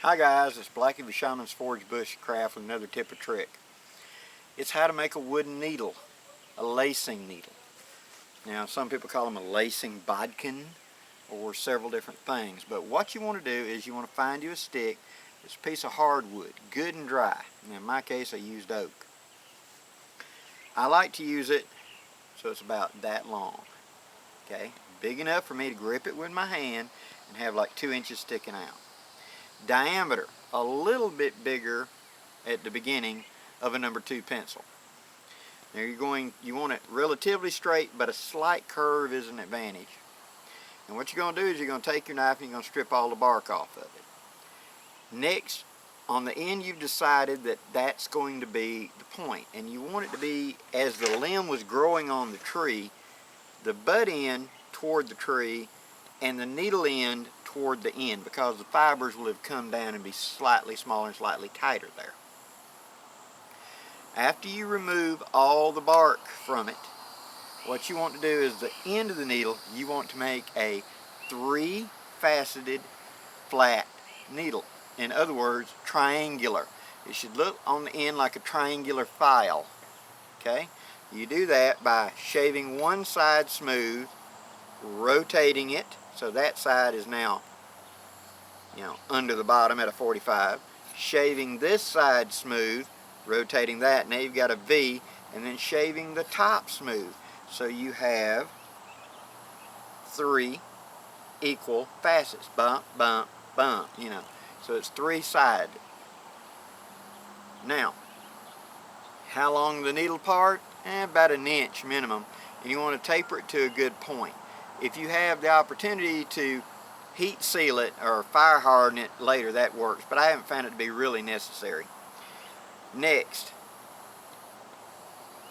Hi guys, it's Blackie the Shaman's Forge Bush Craft with another tip or trick. It's how to make a wooden needle, a lacing needle. Now some people call them a lacing bodkin or several different things, but what you want to do is you want to find you a stick. It's a piece of hardwood, good and dry. Now in my case I used oak. I like to use it so it's about that long. Okay, big enough for me to grip it with my hand and have like 2 inches sticking out. Diameter a little bit bigger at the beginning of a number 2 pencil. Now you want it relatively straight, but a slight curve is an advantage. And what you're going to do is you're going to take your knife and you're going to strip all the bark off of it. Next, on the end you've decided that that's going to be the point, and you want it to be as the limb was growing on the tree, the butt end toward the tree and the needle end toward the end, because the fibers will have come down and be slightly smaller and slightly tighter there. After you remove all the bark from it, what you want to do is the end of the needle, you want to make a 3-faceted flat needle. In other words, triangular. It should look on the end like a triangular file. Okay? You do that by shaving one side smooth, rotating it so that side is now under the bottom at a 45, shaving this side smooth, rotating that, now you've got a V, and then shaving the top smooth, so you have 3 equal facets, bump, bump, bump, so it's 3-sided. Now, how long the needle part? About 1 inch minimum, and you want to taper it to a good point. If you have the opportunity to heat seal it or fire harden it later, that works, but I haven't found it to be really necessary. Next,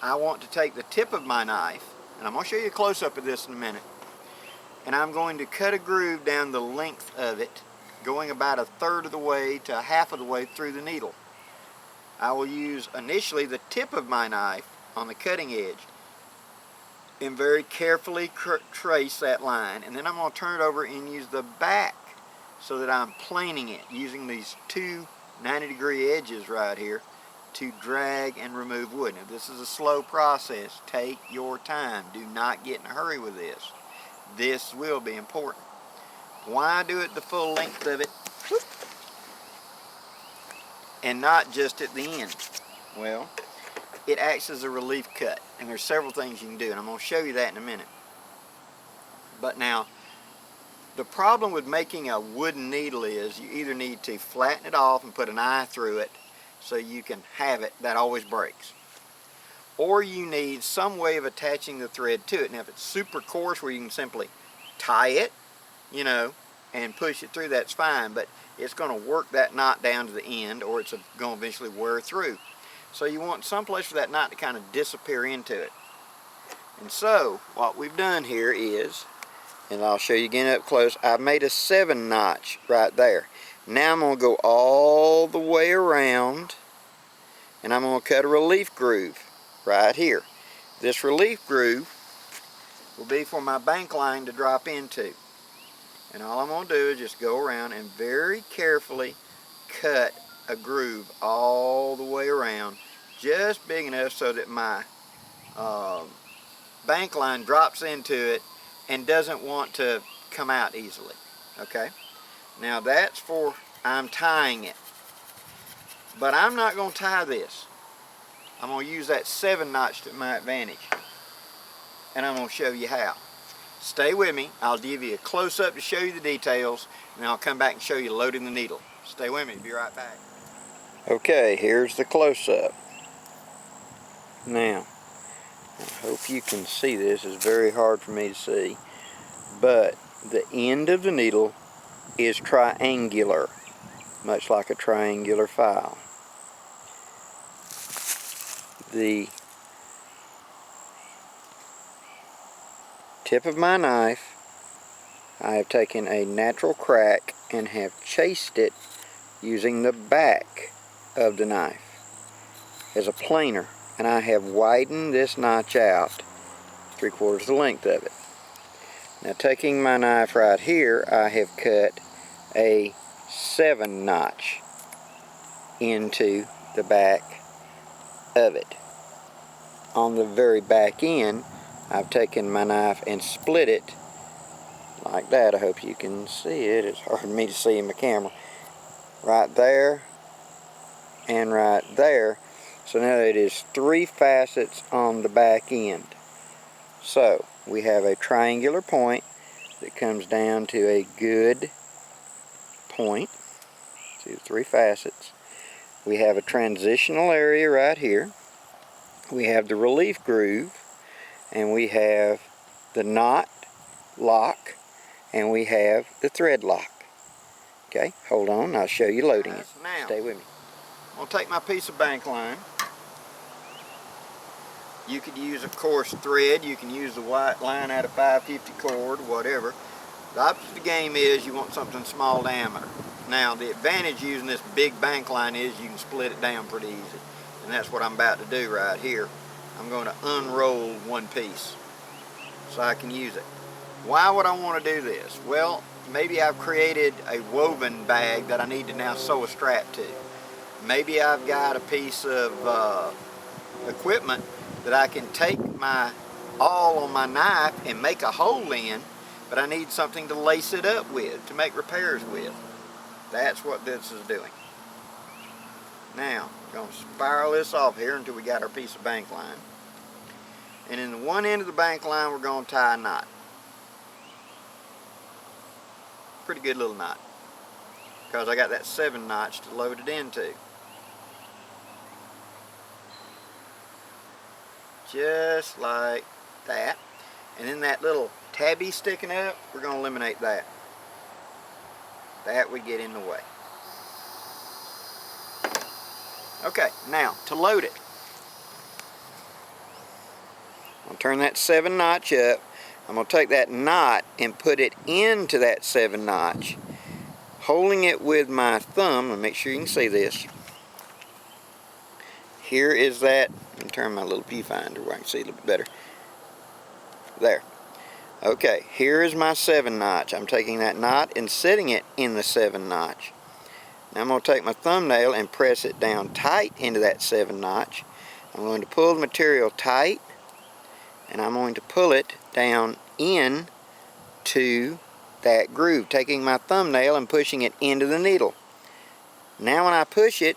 I want to take the tip of my knife, and I'm going to show you a close-up of this in a minute, and I'm going to cut a groove down the length of it, going about 1/3 of the way to 1/2 of the way through the needle. I will use initially the tip of my knife on the cutting edge and very carefully trace that line, and then I'm going to turn it over and use the back so that I'm planing it using these 2 90-degree edges right here to drag and remove wood. Now this is a slow process. Take your time. Do not get in a hurry with this. This will be important. Why do it the full length of it and not just at the end? Well, it acts as a relief cut, and there's several things you can do, and I'm going to show you that in a minute. But now, the problem with making a wooden needle is you either need to flatten it off and put an eye through it so you can have it. That always breaks. Or you need some way of attaching the thread to it. Now if it's super coarse where you can simply tie it, and push it through, that's fine, but it's going to work that knot down to the end, or it's going to eventually wear through. So you want some place for that knot to kind of disappear into it. And so what we've done here is, and I'll show you again up close, I've made a 7 notch right there. Now I'm going to go all the way around, and I'm going to cut a relief groove right here. This relief groove will be for my bank line to drop into. And all I'm going to do is just go around and very carefully cut a groove all the way around, just big enough so that my bank line drops into it and doesn't want to come out easily. Okay, now that's for I'm tying it, but I'm not going to tie this. I'm going to use that 7 notch to my advantage, and I'm going to show you how. Stay with me. I'll give you a close-up to show you the details, and then I'll come back and show you loading the needle. Stay with me. Be right back. Okay, here's the close-up. Now, I hope you can see this. It's very hard for me to see, but the end of the needle is triangular, much like a triangular file. The tip of my knife, I have taken a natural crack and have chased it using the back of the knife as a planer, and I have widened this notch out 3/4 the length of it. Now taking my knife right here, I have cut a 7 notch into the back of it. On the very back end, I've taken my knife and split it like that. I hope you can see it. It's hard for me to see in the camera. Right there and right there. So now it is 3 facets on the back end. So we have a triangular point that comes down to a good point. See the 3 facets. We have a transitional area right here. We have the relief groove, and we have the knot lock, and we have the thread lock. Okay, hold on, I'll show you loading it. Now, stay with me. I'm going to take my piece of bank line. You could use a coarse thread, you can use the white line out of 550 cord, whatever. The opposite of the game is you want something small diameter. Now the advantage using this big bank line is you can split it down pretty easy. And that's what I'm about to do right here. I'm going to unroll one piece so I can use it. Why would I want to do this? Well, maybe I've created a woven bag that I need to now sew a strap to. Maybe I've got a piece of equipment that I can take my awl on my knife and make a hole in, but I need something to lace it up with, to make repairs with. That's what this is doing. Now, we're going to spiral this off here until we got our piece of bank line. And in the one end of the bank line, we're going to tie a knot. Pretty good little knot, because I got that 7 notch to load it into. Just like that. And then that little tabby sticking up, we're going to eliminate that. That would get in the way. Okay, now to load it. I'm going to turn that 7 notch up. I'm going to take that knot and put it into that 7 notch, holding it with my thumb, and make sure you can see this. Here is that. Let me turn my little viewfinder where I can see a little bit better. There. Okay, here is my 7 notch. I'm taking that knot and setting it in the 7 notch. Now I'm going to take my thumbnail and press it down tight into that 7 notch. I'm going to pull the material tight, and I'm going to pull it down in to that groove, taking my thumbnail and pushing it into the needle. Now when I push it,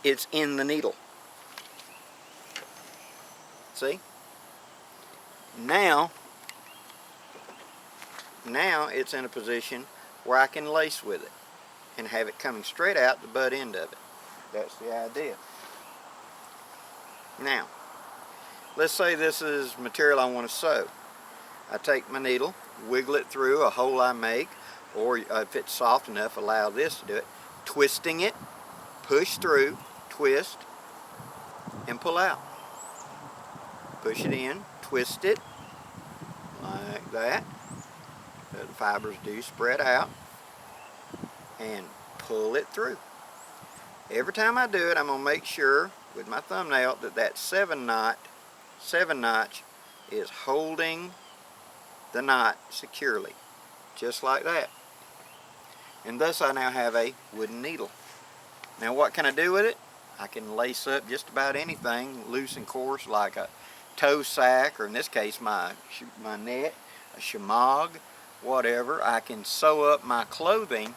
it's in the needle. See? Now it's in a position where I can lace with it and have it coming straight out the butt end of it. That's the idea. Now, let's say this is material I want to sew. I take my needle, wiggle it through a hole I make, or if it's soft enough, allow this to do it, twisting it, push through, twist, and pull out. Push it in, twist it, like that. The fibers do spread out, and pull it through. Every time I do it, I'm going to make sure with my thumbnail that that 7 notch is holding the knot securely, just like that. And thus I now have a wooden needle. Now what can I do with it? I can lace up just about anything loose and coarse, like a toe sack, or in this case my net, a shemagh, whatever. I can sew up my clothing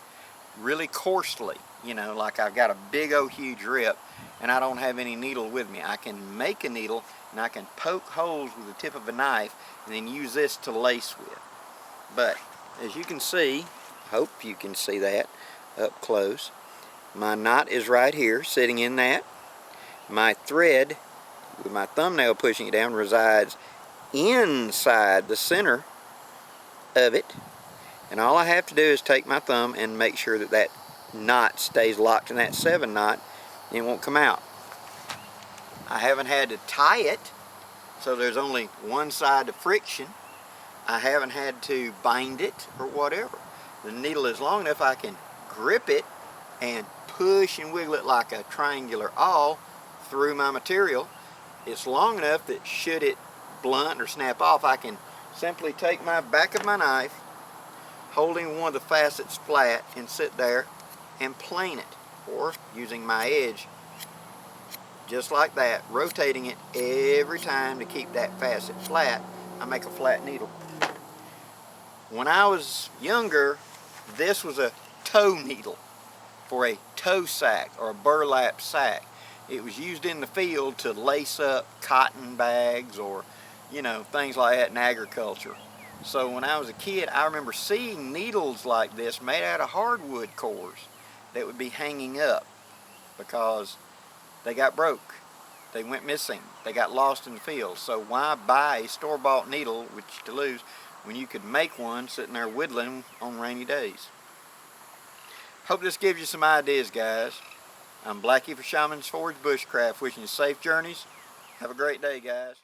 really coarsely, you know, like I've got a big old huge rip and I don't have any needle with me. I can make a needle and I can poke holes with the tip of a knife and then use this to lace with. But as you can see, hope you can see that up close, my knot is right here sitting in that. My thread, with my thumbnail pushing it down, resides inside the center of it, and all I have to do is take my thumb and make sure that that knot stays locked in that 7 knot and it won't come out. I haven't had to tie it, so there's only one side of friction. I haven't had to bind it or whatever. The needle is long enough I can grip it and push and wiggle it like a triangular awl through my material. It's long enough that should it blunt or snap off, I can simply take my back of my knife, holding one of the facets flat and sit there and plane it, or using my edge just like that, rotating it every time to keep that facet flat. I make a flat needle. When I was younger, this was a tow needle for a tow sack or a burlap sack. It was used in the field to lace up cotton bags or, you know, things like that in agriculture. So when I was a kid, I remember seeing needles like this made out of hardwood cores that would be hanging up because they got broke, they went missing, they got lost in the field. So why buy a store-bought needle, which to lose, when you could make one sitting there whittling on rainy days? Hope this gives you some ideas, guys. I'm Blackie for Shaman's Forge Bushcraft, wishing you safe journeys. Have a great day, guys.